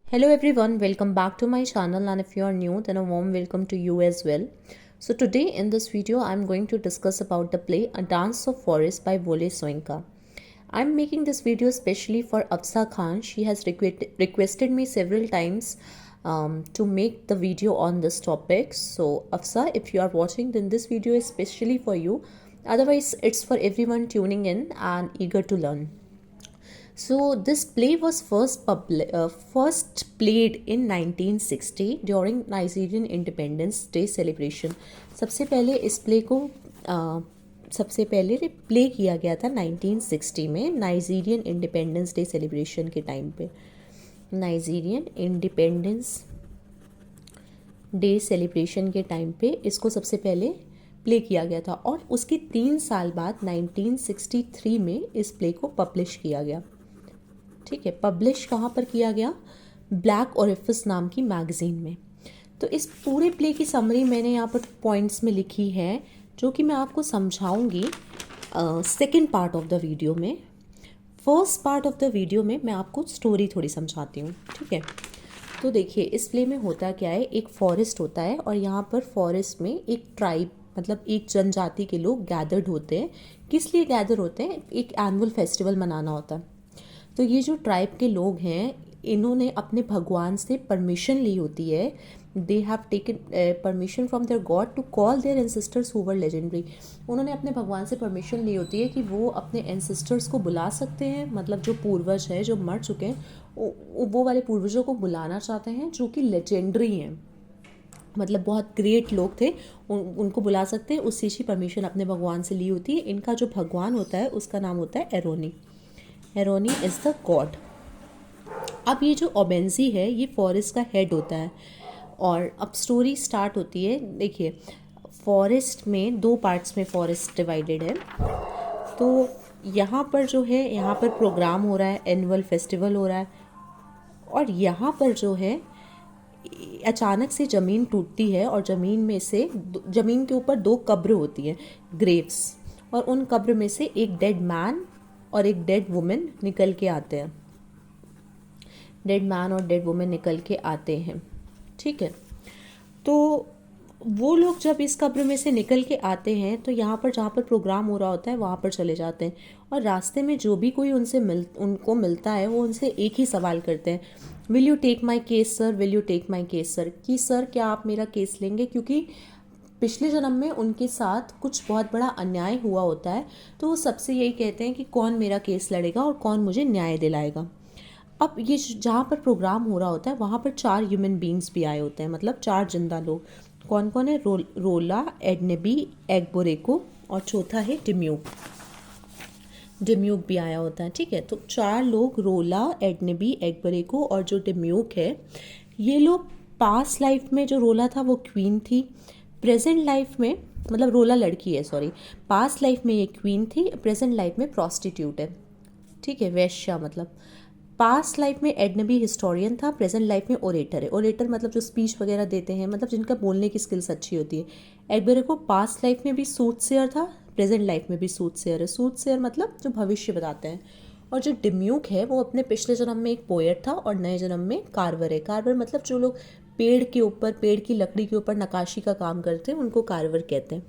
Hello everyone, welcome back to my channel, and if you are new then a warm welcome to you as well. So today in this video I am going to discuss about the play A Dance of Forest by Wole Soyinka. I am making this video especially for Afsa Khan. She has requested me several times to make the video on this topic. So Afsa, if you are watching, then this video is especially for you. Otherwise it's for everyone tuning in and eager to learn. So this play was first played in 1960 during Nigerian Independence Day celebration. सबसे पहले इस play को सबसे पहले play किया गया था 1960 में नाइजीरियन इंडिपेंडेंस डे सेलिब्रेशन के टाइम पे। नाइजीरियन इंडिपेंडेंस डे सेलिब्रेशन के टाइम पे इसको सबसे पहले प्ले किया गया था और उसके 3 साल बाद 1963 में इस प्ले को पब्लिश किया गया। ठीक है, पब्लिश कहाँ पर किया गया? ब्लैक ओरिफिस नाम की मैगजीन में। तो इस पूरे प्ले की समरी मैंने यहाँ पर पॉइंट्स में लिखी है जो कि मैं आपको समझाऊंगी second part of the video में। First part of the video में मैं आपको स्टोरी थोड़ी समझाती हूँ। ठीक है, तो देखिए इस प्ले में होता क्या है, एक फॉरेस्ट होता है और यहाँ पर फॉरेस्ट में एक ट्राइब मतलब एक जनजाति के लोग गैदर्ड होते हैं। किस लिए गैदर होते हैं? एक एनुअल फेस्टिवल मनाना होता है। तो ये जो ट्राइब के लोग हैं इन्होंने अपने भगवान से परमिशन ली होती है। They have taken permission from their god to call their ancestors who were legendary. उन्होंने अपने भगवान से परमिशन ली होती है कि वो अपने एंसेस्टर्स को बुला सकते हैं, मतलब जो पूर्वज है जो मर चुके हैं वो वाले पूर्वजों को बुलाना चाहते हैं जो कि लेजेंडरी हैं, मतलब बहुत ग्रेट लोग थे, उनको बुला सकते हैं। उस चीज़ की परमिशन अपने भगवान से ली होती है। इनका जो भगवान होता है उसका नाम होता है एरोनी। एरोनी इज़ द गॉड। अब ये जो ओबेंजी है ये फॉरेस्ट का हेड होता है और अब स्टोरी स्टार्ट होती है। देखिए फॉरेस्ट में 2 पार्ट्स में फॉरेस्ट डिवाइडेड है। तो यहाँ पर जो है यहाँ पर प्रोग्राम हो रहा है, एनुअल फेस्टिवल हो रहा है और यहाँ पर जो है अचानक से ज़मीन टूटती है और ज़मीन में से ज़मीन के ऊपर 2 कब्र होती हैं, ग्रेव्स, और उन कब्र में से एक डेड मैन और एक डेड वुमेन निकल के आते हैं। डेड मैन और डेड वुमेन निकल के आते हैं। ठीक है, तो वो लोग जब इस कब्र में से निकल के आते हैं तो यहाँ पर जहाँ पर प्रोग्राम हो रहा होता है वहाँ पर चले जाते हैं और रास्ते में जो भी कोई उनको मिलता है वो उनसे एक ही सवाल करते हैं, will you take my case sir, will you take my case sir, कि सर क्या आप मेरा केस लेंगे? क्योंकि पिछले जन्म में उनके साथ कुछ बहुत बड़ा अन्याय हुआ होता है, तो वो सबसे यही कहते हैं कि कौन मेरा केस लड़ेगा और कौन मुझे न्याय दिलाएगा। अब ये जहाँ पर प्रोग्राम हो रहा होता है वहाँ पर 4 ह्यूमन बींग्स भी आए होते हैं, मतलब 4 जिंदा लोग। कौन कौन है? रोला, एडनेबी, एग्बोरेको और चौथा है डिम्यूक। डिम्यूक भी आया होता है। ठीक है, तो 4 लोग, रोला, एडनेबी, एग्बोरेको और जो डिम्यूक है, ये लोग पास्ट लाइफ में जो रोला था वो क्वीन थी, प्रेजेंट लाइफ में, मतलब रोला लड़की है सॉरी, पास्ट लाइफ में ये क्वीन थी, प्रेजेंट लाइफ में प्रॉस्टिट्यूट है। ठीक है, वैश्या मतलब। पास्ट लाइफ में एडनबी हिस्टोरियन था, प्रेजेंट लाइफ में ओरेटर है। ओरेटर मतलब जो स्पीच वगैरह देते हैं, मतलब जिनका बोलने की स्किल्स अच्छी होती है। एग्बेरे को पास्ट लाइफ में भी सूटसेयर था, प्रेजेंट लाइफ में भी सूटसेयर है। सूटसेयर मतलब जो भविष्य बताते हैं। और जो डिम्यूक है वो अपने पिछले जन्म में एक पोएट था और नए जन्म में कार्वर है। कार्वर मतलब जो लोग पेड़ के ऊपर, पेड़ की लकड़ी के ऊपर नक्काशी का काम करते हैं उनको कार्वर कहते हैं।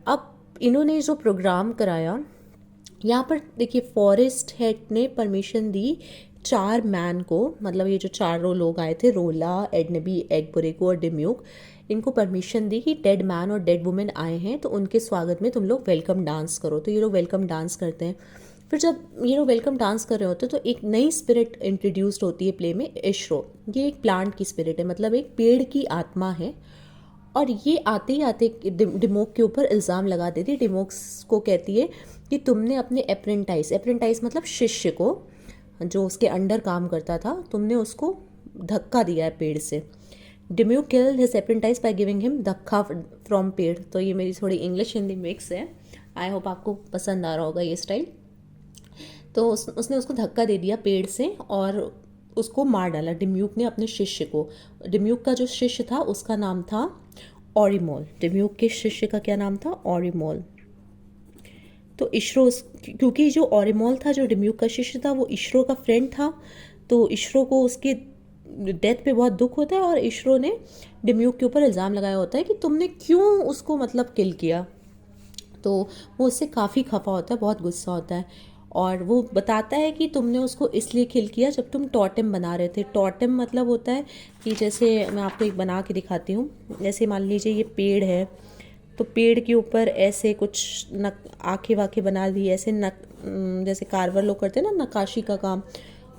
अब इन्होंने जो प्रोग्राम कराया, यहाँ पर देखिए फॉरेस्ट हेड ने परमिशन दी 4 मैन को, मतलब ये जो 4 लोग आए थे, रोला, एडनबी, एग्बोरेको और डिम्यूक, इनको परमिशन दी कि डेड मैन और डेड वुमेन आए हैं तो उनके स्वागत में तुम लोग वेलकम डांस करो। तो ये लोग वेलकम डांस करते हैं। फिर जब ये लोग वेलकम डांस कर रहे होते हैं तो एक नई स्पिरिट इंट्रोड्यूस्ड होती है प्ले में, इशरो। ये एक प्लांट की स्पिरिट है, मतलब एक पेड़ की आत्मा है। और ये आते ही आते डिमोक के ऊपर इल्ज़ाम लगा देती है। डिमोक्स को कहती है कि तुमने अपने अप्रेंटाइज मतलब शिष्य को, जो उसके अंडर काम करता था, तुमने उसको धक्का दिया है पेड़ से। डिम्यूक killed his apprentice by giving him धक्का फ्रॉम पेड़। तो ये मेरी थोड़ी इंग्लिश हिंदी मिक्स है, आई होप आपको पसंद आ रहा होगा ये स्टाइल। तो उसने उसको धक्का दे दिया पेड़ से और उसको मार डाला, डिम्यूक ने अपने शिष्य को। डिम्यूक का जो शिष्य था उसका नाम था ऑरिमोल। डिम्यूक के शिष्य का क्या नाम था? ऑरिमोल। तो इशरो, क्योंकि जो ऑरिमोल था, जो डिम्यूक का शिष्य था, वो इशरो का फ्रेंड था, तो इशरो को उसके डेथ पे बहुत दुख होता है और इशरो ने डिम्यूक के ऊपर इल्ज़ाम लगाया होता है कि तुमने क्यों उसको मतलब किल किया। तो वो उससे काफ़ी खफा होता है, बहुत गुस्सा होता है और वो बताता है कि तुमने उसको इसलिए किल किया जब तुम टॉटेम बना रहे थे। टॉटेम मतलब होता है कि जैसे मैं आपको एक बना के दिखाती हूँ। जैसे मान लीजिए ये पेड़ है, तो पेड़ के ऊपर ऐसे कुछ आँखें वाखें बना दी, ऐसे जैसे कार्वर लोग करते हैं ना नक्काशी का काम,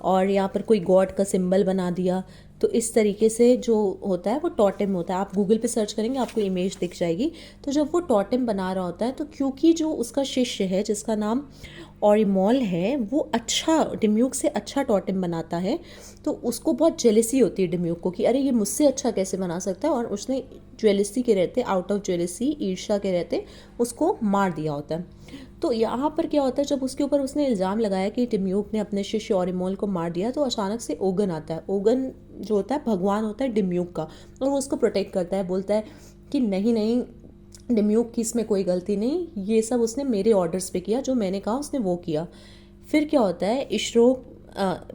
और यहाँ पर कोई गॉड का सिंबल बना दिया। तो इस तरीके से जो होता है वो टॉटेम होता है। आप गूगल पे सर्च करेंगे आपको इमेज दिख जाएगी। तो जब वो टॉटेम बना रहा होता है तो क्योंकि जो उसका शिष्य है जिसका नाम ऑरिमॉल है वो अच्छा डिम्यूक से अच्छा टॉटेम बनाता है, तो उसको बहुत जेलेसी होती है डिम्यूक को कि अरे ये मुझसे अच्छा कैसे बना सकता है, और उसने जेलेसी के रहते, आउट ऑफ जेलेसी, ईर्ष्या के रहते उसको मार दिया होता है। तो यहाँ पर क्या होता है, जब उसके ऊपर उसने इल्ज़ाम लगाया कि डिम्यूक ने अपने शिष्य ऑरिमोल को मार दिया, तो अचानक से ओगन आता है। ओगन जो होता है भगवान होता है डिम्यूक का, और वो उसको प्रोटेक्ट करता है, बोलता है कि नहीं नहीं डिम्यूक की इसमें कोई गलती नहीं, ये सब उसने मेरे ऑर्डर्स पे किया, जो मैंने कहा उसने वो किया। फिर क्या होता है, इशरो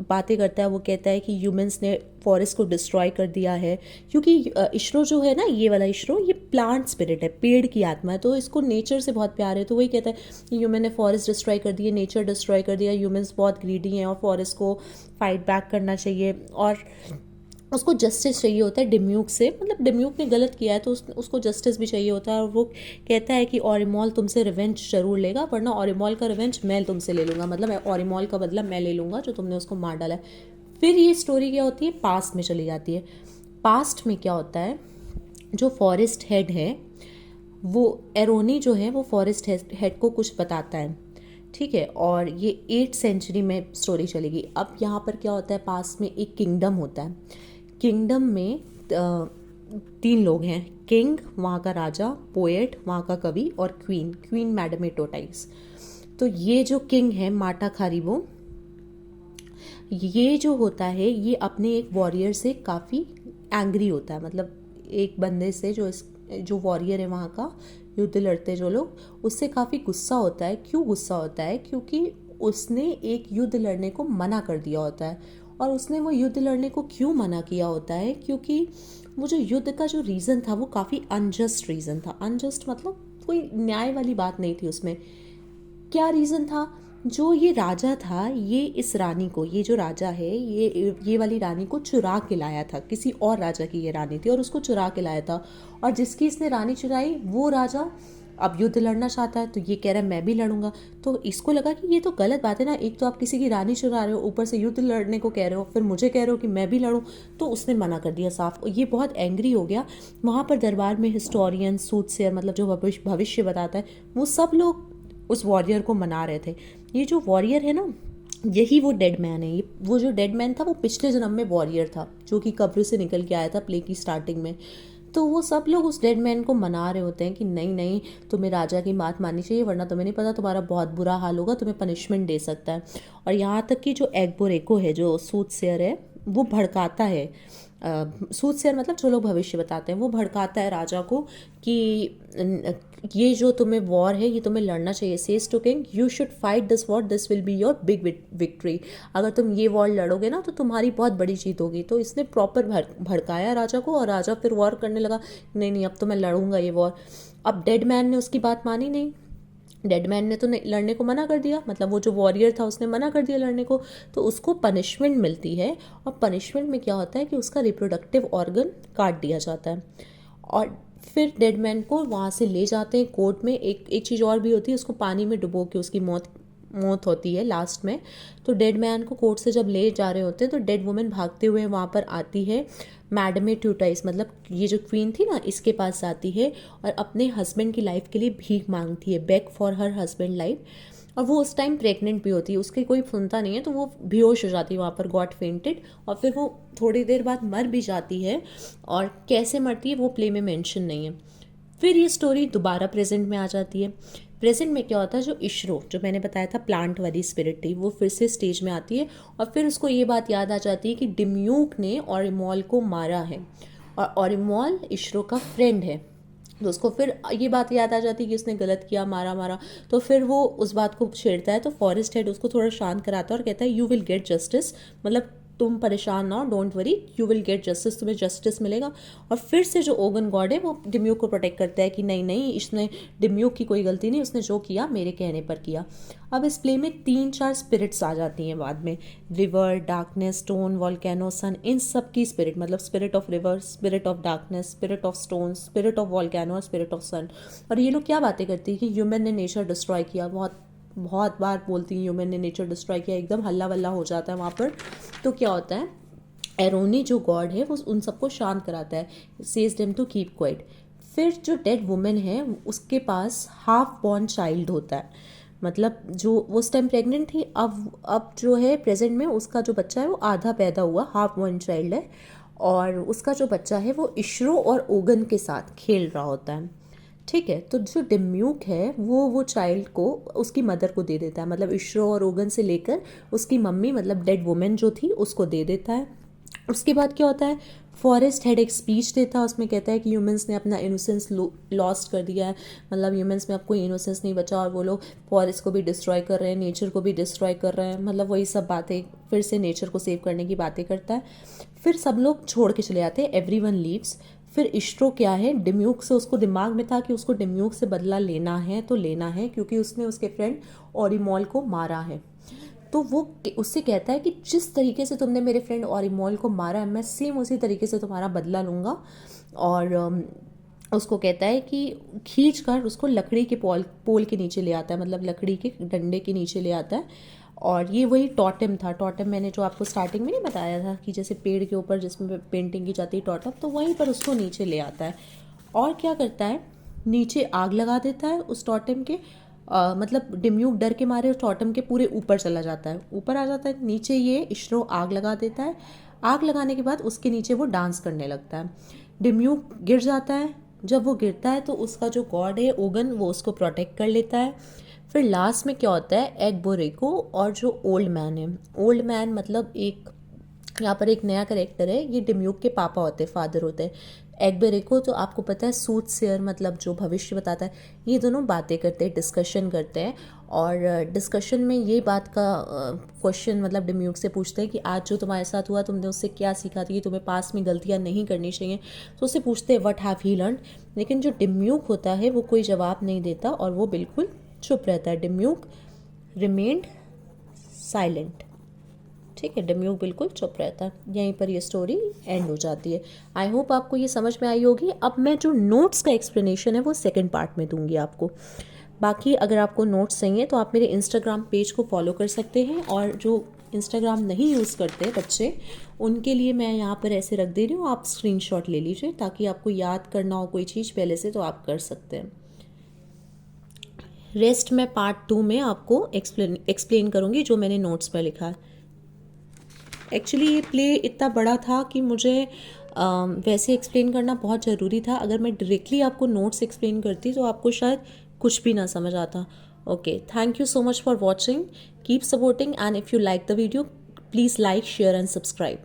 बातें करता है, वो कहता है कि ह्यूमंस ने फॉरेस्ट को डिस्ट्रॉय कर दिया है, क्योंकि इशरो जो है ना, ये वाला इशरो, ये प्लांट स्पिरिट है, पेड़ की आत्मा है, तो इसको नेचर से बहुत प्यार है। तो वही कहता है कि ह्यूमन ने फॉरेस्ट डिस्ट्रॉय कर दी है, नेचर डिस्ट्रॉय कर दिया, ह्यूमंस बहुत ग्रीडी हैं और फॉरेस्ट को फाइट बैक करना चाहिए, और उसको जस्टिस चाहिए होता है डिम्यूक से, मतलब डिम्यूक ने गलत किया है तो उसको जस्टिस भी चाहिए होता है। और वो कहता है कि ऑरिमॉल तुमसे रिवेंज जरूर लेगा, वरना ऑरिमॉल का रिवेंज मैं तुमसे ले लूँगा, मतलब ऑरिमॉल का बदला मैं ले लूँगा जो तुमने उसको मार डाला है। फिर ये स्टोरी क्या होती है, पास्ट में चली जाती है। पास्ट में क्या होता है, जो फॉरेस्ट हेड है वो एरोनी जो है वो फॉरेस्ट हेड को कुछ बताता है, ठीक है, और ये 8th सेंचुरी में स्टोरी चलेगी। अब यहाँ पर क्या होता है, पास में एक किंगडम होता है। किंगडम में 3 लोग हैं, किंग वहाँ का राजा, पोएट वहाँ का कवि, और क्वीन, क्वीन मैडम टोटाइस। तो ये जो किंग है माटा खारिबो, ये जो होता है ये अपने एक वॉरियर से काफ़ी एंग्री होता है, मतलब एक बंदे से जो वॉरियर है वहाँ का, युद्ध लड़ते जो लोग, उससे काफ़ी गुस्सा होता है। क्यों गुस्सा होता है, क्योंकि उसने एक युद्ध लड़ने को मना कर दिया होता है। और उसने वो युद्ध लड़ने को क्यों मना किया होता है, क्योंकि वो जो युद्ध का जो रीज़न था वो काफ़ी अनजस्ट रीज़न था। अनजस्ट मतलब कोई न्याय वाली बात नहीं थी उसमें। क्या रीज़न था, जो ये राजा था, ये इस रानी को, ये जो राजा है ये वाली रानी को चुरा के लाया था, किसी और राजा की ये रानी थी और उसको चुरा के लाया था। और जिसकी इसने रानी चुराई वो राजा अब युद्ध लड़ना चाहता है, तो ये कह रहा है मैं भी लड़ूंगा। तो इसको लगा कि ये तो गलत बात है ना, एक तो आप किसी की रानी चुरा रहे हो, ऊपर से युद्ध लड़ने को कह रहे हो, फिर मुझे कह रहे हो कि मैं भी लड़ूं। तो उसने मना कर दिया साफ, ये बहुत एंग्री हो गया। वहाँ पर दरबार में हिस्टोरियन, सूटसेयर, मतलब जो भविष्य बताता है, वो सब लोग उस वॉरियर को मना रहे थे। ये जो वॉरियर है ना, यही वो डेड मैन है। ये वो जो डेड मैन था वो पिछले जन्म में वॉरियर था, जो कि कब्र से निकल के आया था प्ले की स्टार्टिंग में। तो वो सब लोग उस डेड मैन को मना रहे होते हैं कि नहीं नहीं, तुम्हें राजा की बात माननी चाहिए, वरना तुम्हें नहीं पता तुम्हारा बहुत बुरा हाल होगा, तुम्हें पनिशमेंट दे सकता है। और यहाँ तक कि जो एग्बोरेको है, जो सूटसेयर है, वो भड़काता है, सूटसेयर मतलब जो लोग भविष्य बताते हैं, वो भड़काता है राजा को कि ये जो तुम्हें वॉर है ये तुम्हें लड़ना चाहिए। Says to king, you should fight this war, this will be your big victory. अगर तुम ये वॉर लड़ोगे ना तो तुम्हारी बहुत बड़ी जीत होगी। तो इसने प्रॉपर भड़काया राजा को, और राजा फिर वॉर करने लगा, नहीं नहीं अब तो मैं लड़ूंगा ये वॉर। अब डेड मैन ने उसकी बात मानी नहीं, डेड मैन ने तो लड़ने को मना कर दिया, मतलब वो जो वॉरियर था उसने मना कर दिया लड़ने को। तो उसको पनिशमेंट मिलती है, और पनिशमेंट में क्या होता है कि उसका रिप्रोडक्टिव ऑर्गन काट दिया जाता है। और फिर डेड मैन को वहाँ से ले जाते हैं कोर्ट में। एक चीज़ और भी होती है, उसको पानी में डुबो के उसकी मौत होती है लास्ट में। तो डेड मैन को कोर्ट से जब ले जा रहे होते हैं तो डेड वुमेन भागते हुए वहाँ पर आती है, मैडम ट्यूटाइस, मतलब ये जो क्वीन थी ना, इसके पास आती है और अपने हस्बैंड की लाइफ के लिए भीख मांगती है, bag for her husband life. और वो उस टाइम प्रेग्नेंट भी होती है, उसके कोई सुनता नहीं है, तो वो बेहोश हो जाती है वहाँ पर, गॉट फेंटेड, और फिर वो थोड़ी देर बाद मर भी जाती है। और कैसे मरती है वो प्ले में मेंशन नहीं है। फिर ये स्टोरी दोबारा प्रेजेंट में आ जाती है। प्रेजेंट में क्या होता है, जो इशरो, जो मैंने बताया था प्लांट वाली स्पिरिट थी, वो फिर से स्टेज में आती है, और फिर उसको ये बात याद आ जाती है कि डिम्यूक ने ऑरिमॉल को मारा है, और ऑरिमॉल इशरो का फ्रेंड है। तो उसको फिर ये बात याद आ जाती है कि उसने गलत किया, मारा मारा। तो फिर वो उस बात को छेड़ता है, तो फॉरेस्ट हेड उसको थोड़ा शांत कराता है और कहता है यू विल गेट जस्टिस, मतलब तुम परेशान ना हो, don't worry, you will get justice, तुम्हें जस्टिस मिलेगा। और फिर से जो ओगन गॉड है वो डिम्यूक को प्रोटेक्ट करता है कि नहीं नहीं, इसने डिम्यूक की कोई गलती नहीं, उसने जो किया मेरे कहने पर किया। अब इस प्ले में 3-4 स्पिरिट्स आ जाती हैं बाद में, रिवर, डार्कनेस, स्टोन, वॉल्केनो, सन, इन सब की स्पिरिट, मतलब spirit of river, spirit of darkness, spirit of stone, spirit of volcano और स्पिरिट ऑफ सन। और ये लोग क्या बातें करती है कि ह्यूमन ने नेचर डिस्ट्रॉय किया, बहुत बहुत बार बोलती हैं ह्यूमन ने नेचर डिस्ट्रॉय किया, एकदम हल्ला वल्ला हो जाता है वहाँ पर। तो क्या होता है, एरोनी जो गॉड है वो उन सबको शांत कराता है, says them to keep quiet. फिर जो डेड वुमेन है उसके पास हाफ बॉर्न चाइल्ड होता है, मतलब जो वो उस टाइम प्रेग्नेंट थी, अब जो है प्रेजेंट में उसका जो बच्चा है वो आधा पैदा हुआ हाफ बॉर्न चाइल्ड है, और उसका जो बच्चा है वो इश्रो और ओगन के साथ खेल रहा होता है। ठीक है, तो जो डिम्यूक है वो चाइल्ड को उसकी मदर को दे देता है, मतलब इश्रो और ओगन से लेकर उसकी मम्मी, मतलब डेड वुमेन जो थी उसको दे देता है। उसके बाद क्या होता है, फॉरेस्ट हेड एक स्पीच देता है, उसमें कहता है कि ह्यूमंस ने अपना इनोसेंस लॉस्ट कर दिया है, मतलब ह्यूमंस में अब कोई इनोसेंस नहीं बचा, और वो लोग फॉरेस्ट को भी डिस्ट्रॉय कर रहे हैं, नेचर को भी डिस्ट्रॉय कर रहे हैं, मतलब वही सब बातें, फिर से नेचर को सेव करने की बातें करता है। फिर सब लोग छोड़ के चले जाते हैं, एवरीवन लीव्स। फिर इश्रो क्या है, डिम्यूक से उसको दिमाग में था कि उसको डिम्यूक से बदला लेना है तो लेना है, क्योंकि उसने उसके फ्रेंड ओरिमॉल को मारा है। तो वो उससे कहता है कि जिस तरीके से तुमने मेरे फ्रेंड ओरिमॉल को मारा है, मैं सेम उसी तरीके से तुम्हारा बदला लूँगा। और उसको कहता है कि खींच कर उसको लकड़ी के पोल के नीचे ले आता है, मतलब लकड़ी के डंडे के नीचे ले आता है। और ये वही टॉटेम था, टॉटेम मैंने जो आपको स्टार्टिंग में नहीं बताया था कि जैसे पेड़ के ऊपर जिसमें पेंटिंग की जाती है टॉटेम, तो वहीं पर उसको नीचे ले आता है। और क्या करता है, नीचे आग लगा देता है उस टॉटेम के, मतलब डिम्यूक डर के मारे उस टॉटेम के पूरे ऊपर चला जाता है, ऊपर आ जाता है। नीचे ये इश्रो आग लगा देता है, आग लगाने के बाद उसके नीचे वो डांस करने लगता है। डिम्यूक गिर जाता है, जब वो गिरता है तो उसका जो गॉड है ओगन वो उसको प्रोटेक्ट कर लेता है। फिर लास्ट में क्या होता है, एगबोरेको और जो ओल्ड मैन है, ओल्ड मैन मतलब एक यहाँ पर एक नया करेक्टर है, ये डिम्यूक के पापा होते हैं, फादर होते हैं। एगबोरेको तो आपको पता है सूटसेयर, मतलब जो भविष्य बताता है। ये दोनों बातें करते हैं, डिस्कशन करते हैं, और डिस्कशन में ये बात का क्वेश्चन मतलब डिम्यूक से पूछते हैं कि आज जो तुम्हारे साथ हुआ तुमने उससे क्या सीखा था कि तुम्हें पास में गलतियाँ नहीं करनी चाहिए। तो उससे पूछते हैं व्हाट हैव ही लर्न, लेकिन जो डिम्यूक होता है वो कोई जवाब नहीं देता और वो बिल्कुल चुप रहता है। डिम्यूक रिमेन्ड साइलेंट। ठीक है, डिम्यूक बिल्कुल चुप रहता है। यहीं पर ये स्टोरी एंड हो जाती है। आई होप आपको ये समझ में आई होगी। अब मैं जो नोट्स का एक्सप्लेनेशन है वो सेकंड पार्ट में दूंगी आपको। बाकी अगर आपको नोट्स चाहिए तो आप मेरे इंस्टाग्राम पेज को फॉलो कर सकते हैं, और जो इंस्टाग्राम नहीं यूज़ करते बच्चे उनके लिए मैं यहाँ पर ऐसे रख दे रही हूँ, आप स्क्रीनशॉट ले लीजिए ताकि आपको याद करना हो कोई चीज़ पहले से तो आप कर सकते हैं। रेस्ट मैं पार्ट 2 में आपको एक्सप्लेन करूँगी जो मैंने नोट्स पर लिखा है। एक्चुअली ये प्ले इतना बड़ा था कि मुझे वैसे एक्सप्लेन करना बहुत ज़रूरी था। अगर मैं डायरेक्टली आपको नोट्स एक्सप्लेन करती तो आपको शायद कुछ भी ना समझ आता। Okay, thank you so much for watching, keep supporting, and if you like the video please like, share and subscribe.